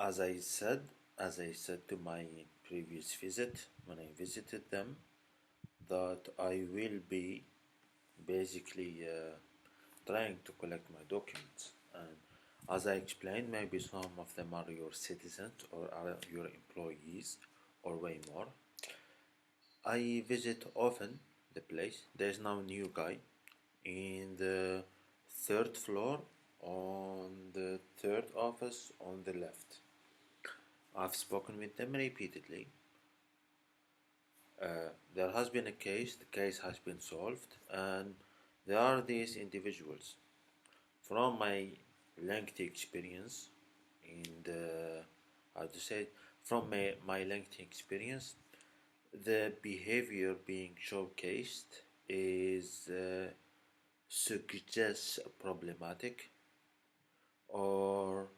as I said, as I said to my previous visit when I visited them, that I will be basically trying to collect my documents. And as I explained, maybe some of them are your citizens or are your employees or way more. I visit often the place. There's now a new guy in the third floor on the third office on the left. I've spoken with them repeatedly. There has been a case, the case has been solved, and there are these individuals. From my lengthy experience in the, how to say it, from my lengthy experience, the behavior being showcased is suggests problematic or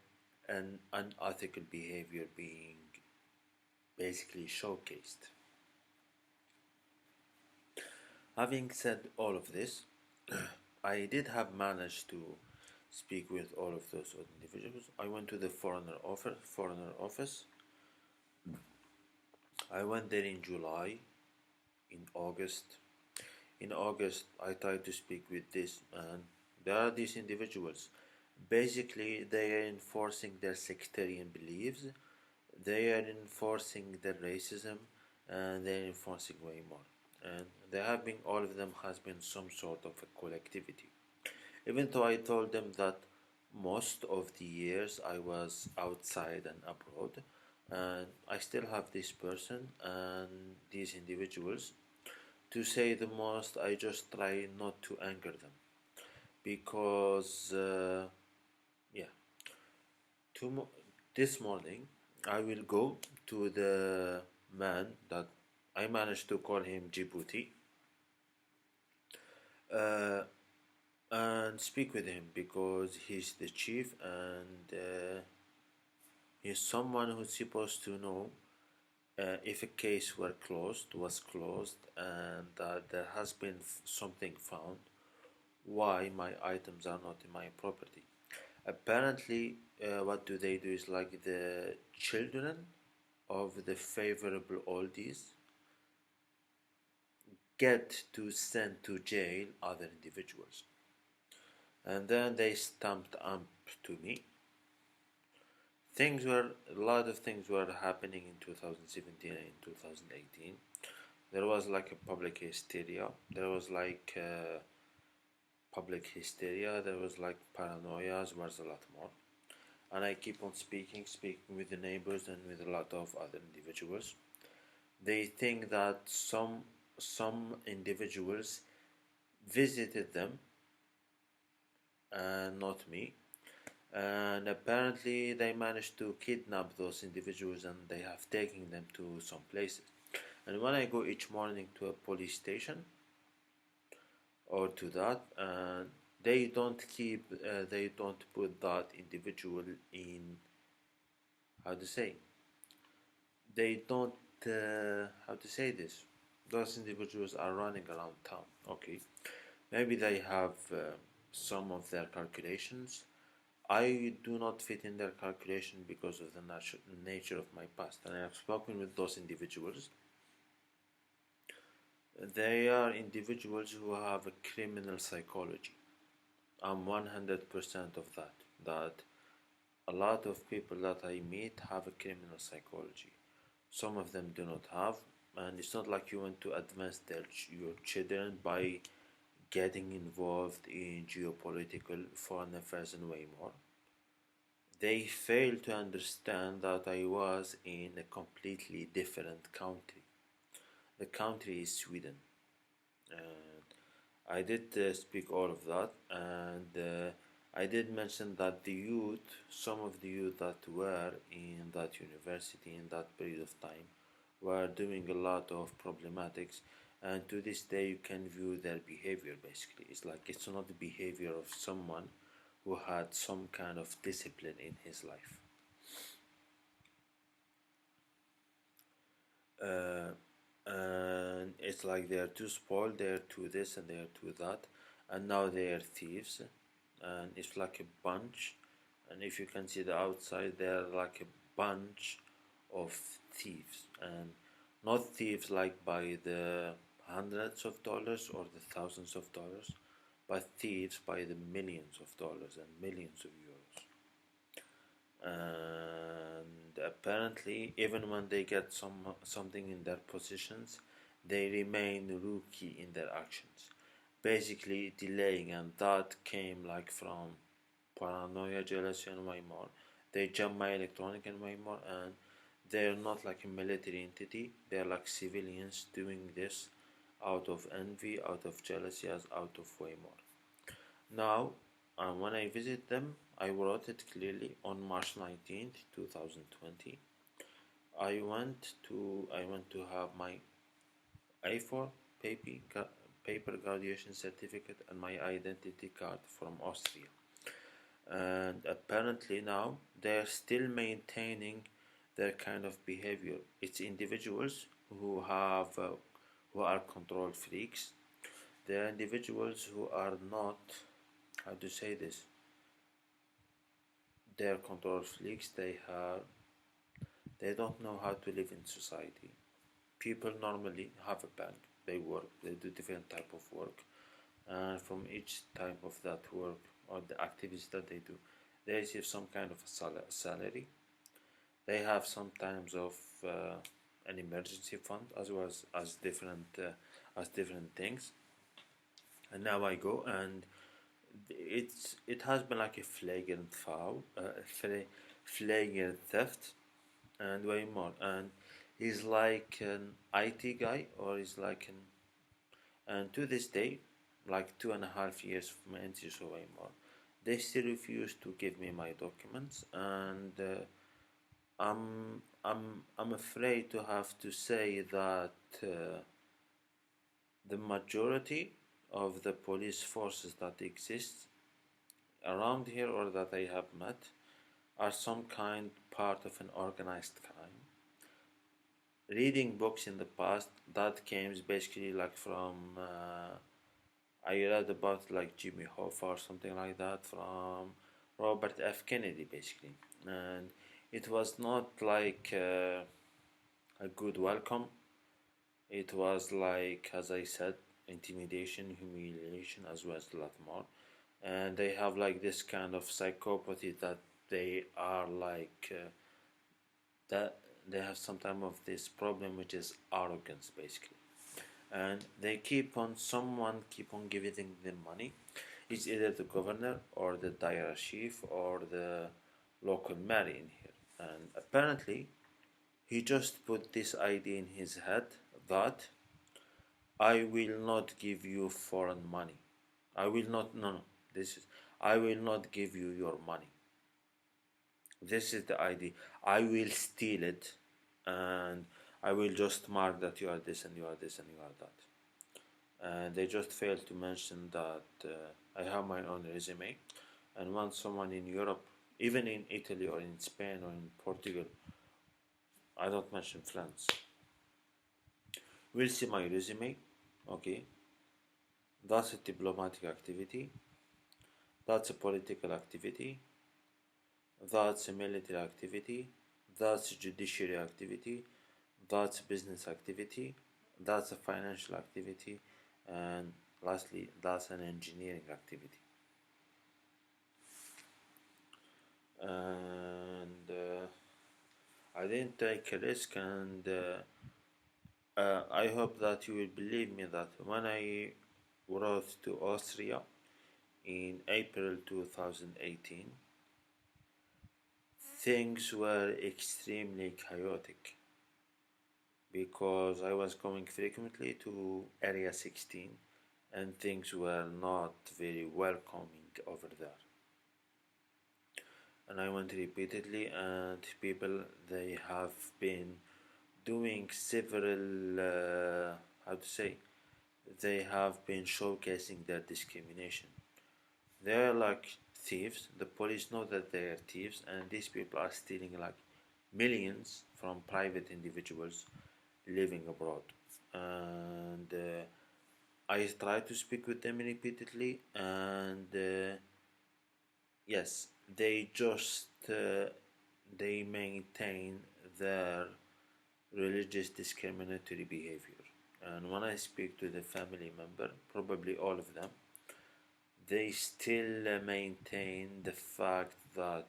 an unethical behavior being basically showcased. Having said all of this, I did have managed to speak with all of those individuals. I went to the foreigner office. I went there in July, in August. In August, I tried to speak with this, and there are these individuals. Basically, they are enforcing their sectarian beliefs, they are enforcing their racism, and they are enforcing way more. And there have been, all of them has been some sort of a collectivity. Even though I told them that most of the years I was outside and abroad, and I still have this person and these individuals. To say the most, I just try not to anger them because, yeah, Tomo- this morning I will go to the man that I managed to call him Djibouti uh, and speak with him because he's the chief and he's someone who's supposed to know if a case was closed and that there has been something found, why my items are not in my property. Apparently, what do they do is like the children of the favorable oldies get to send to jail other individuals. And then they stamped up to me. A lot of things were happening in 2017 and in 2018. There was like a public hysteria. There was like there was like paranoia, there was a lot more. And I keep on speaking with the neighbors and with a lot of other individuals. They think that some individuals visited them and not me. And apparently they managed to kidnap those individuals and they have taken them to some places. And when I go each morning to a police station or to that, and they don't put that individual in, how to say, they don't, how to say this, those individuals are running around town. Okay, maybe they have some of their calculations. I do not fit in their calculation because of the nature of my past, and I have spoken with those individuals. They are individuals who have a criminal psychology. I'm 100% of that. That a lot of people that I meet have a criminal psychology. Some of them do not have, and it's not like you want to advance your children by getting involved in geopolitical foreign affairs and way more. They fail to understand that I was in a completely different country. The country is Sweden. And I did speak all of that, and I did mention that some of the youth that were in that university in that period of time, were doing a lot of problematics, and to this day you can view their behavior basically. It's like it's not the behavior of someone who had some kind of discipline in his life. Uh, and it's like they're too spoiled, they're too this and they're too that, and now they're thieves, and it's like a bunch, and if you can see the outside, they're like a bunch of thieves, and not thieves like by the hundreds of dollars or the thousands of dollars, but thieves by the millions of dollars and millions of euros. And apparently, even when they get something in their positions, they remain rookie in their actions, basically delaying, and that came like from paranoia, jealousy, and way more. They jump my electronic and way more, and they're not like a military entity. They're like civilians doing this out of envy, out of jealousy, as out of way more. Now, when I visit them, I wrote it clearly on March 19th, 2020. I went to have my A4 paper graduation certificate and my identity card from Austria. And apparently now they're still maintaining their kind of behavior. It's individuals who are control freaks. They're individuals who are not, how to say this, they're control freaks. They don't know how to live in society. People normally have a bank, they work, they do different type of work, and from each type of that work or the activities that they do, they receive some kind of a salary. They have some times of an emergency fund, as well as different things. And now I go, and it has been like a flagrant theft, and way more. And he's like an IT guy, or he's like an, and to this day, like 2.5 years from my NCS or way more, they still refuse to give me my documents, and I'm afraid to have to say that the majority of the police forces that exist around here or that I have met are some kind part of an organized crime. Reading books in the past, that came basically like from I read about like Jimmy Hoffa or something like that from Robert F. Kennedy basically, and it was not like a good welcome. It was like, as I said, intimidation, humiliation, as well as a lot more. And they have like this kind of psychopathy that they are like that they have some type of this problem, which is arrogance basically. And they someone keep on giving them money. It's either the governor or the Daira chief or the local mayor in here. And apparently he just put this idea in his head that I will not give you foreign money. I will not, no, no, this is, I will not give you your money. This is the idea. I will steal it, and I will just mark that you are this and you are this and you are that. And they just failed to mention that I have my own resume, and once someone in Europe, even in Italy or in Spain or in Portugal, I don't mention France, will see my resume. Okay, that's a diplomatic activity, that's a political activity, that's a military activity, that's a judiciary activity, that's a business activity, that's a financial activity, and lastly, that's an engineering activity. And I didn't take a risk, and I hope that you will believe me that when I wrote to Austria in April 2018, things were extremely chaotic because I was going frequently to Area 16 and things were not very welcoming over there. And I went repeatedly, and people, they have been doing several how to say, they have been showcasing their discrimination. They're like thieves. The police know that they are thieves, and these people are stealing like millions from private individuals living abroad. And I try to speak with them repeatedly, and yes, they just they maintain their religious discriminatory behavior. And when I speak to the family member, probably all of them, they still maintain the fact that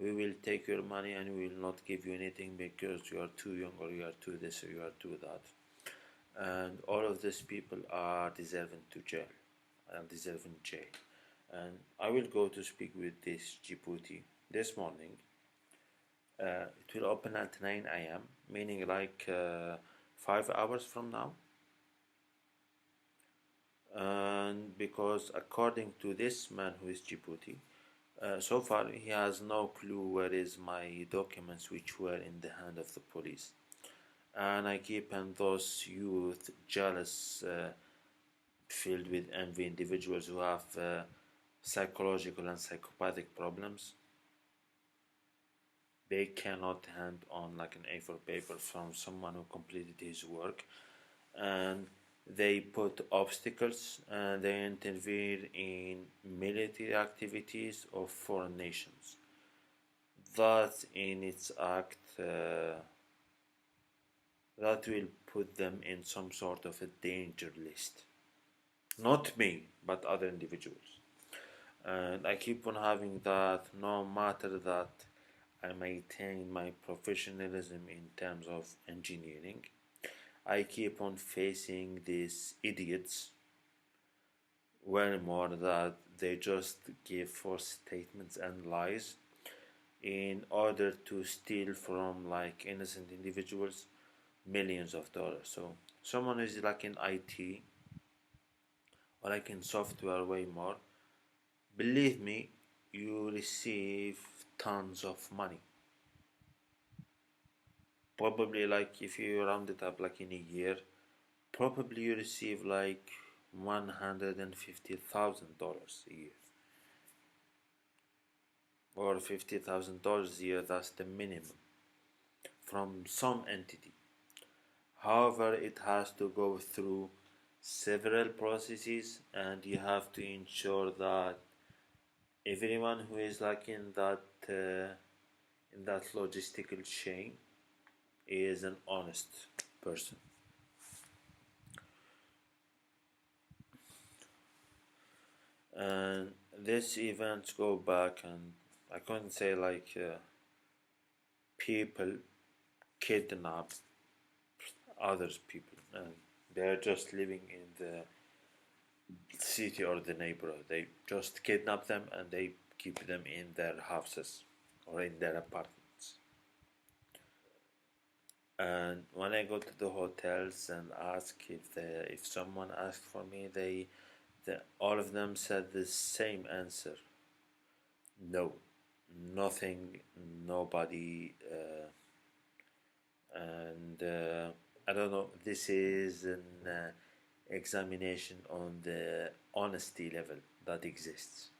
we will take your money and we will not give you anything because you are too young or you are too this or you are too that. And all of these people are deserving to jail and deserving jail. And I will go to speak with this Djibouti this morning. It will open at 9 a.m., meaning like 5 hours from now. And because according to this man who is Djibouti, so far he has no clue where is my documents which were in the hand of the police. And I keep on those youth jealous, filled with envy individuals who have psychological and psychopathic problems. They cannot hand on like an A4 paper from someone who completed his work, and they put obstacles and they interfere in military activities of foreign nations. That in its act that will put them in some sort of a danger list. Not me, but other individuals. And I keep on having that no matter that I maintain my professionalism in terms of engineering. I keep on facing these idiots way more that they just give false statements and lies in order to steal from like innocent individuals millions of dollars. So someone who's like in IT or like in software way more, believe me, you receive tons of money. Probably like if you round it up like in a year, probably you receive like $150,000 a year. Or $50,000 a year, that's the minimum from some entity. However, it has to go through several processes, and you have to ensure that everyone who is like in that logistical chain is an honest person. And these events go back, and I couldn't say like people kidnap others people, and they're just living in the city or the neighborhood. They just kidnap them and they keep them in their houses or in their apartments. And when I go to the hotels and ask if someone asked for me, all of them said the same answer: no, nothing, nobody, and I don't know. This is an examination on the honesty level that exists.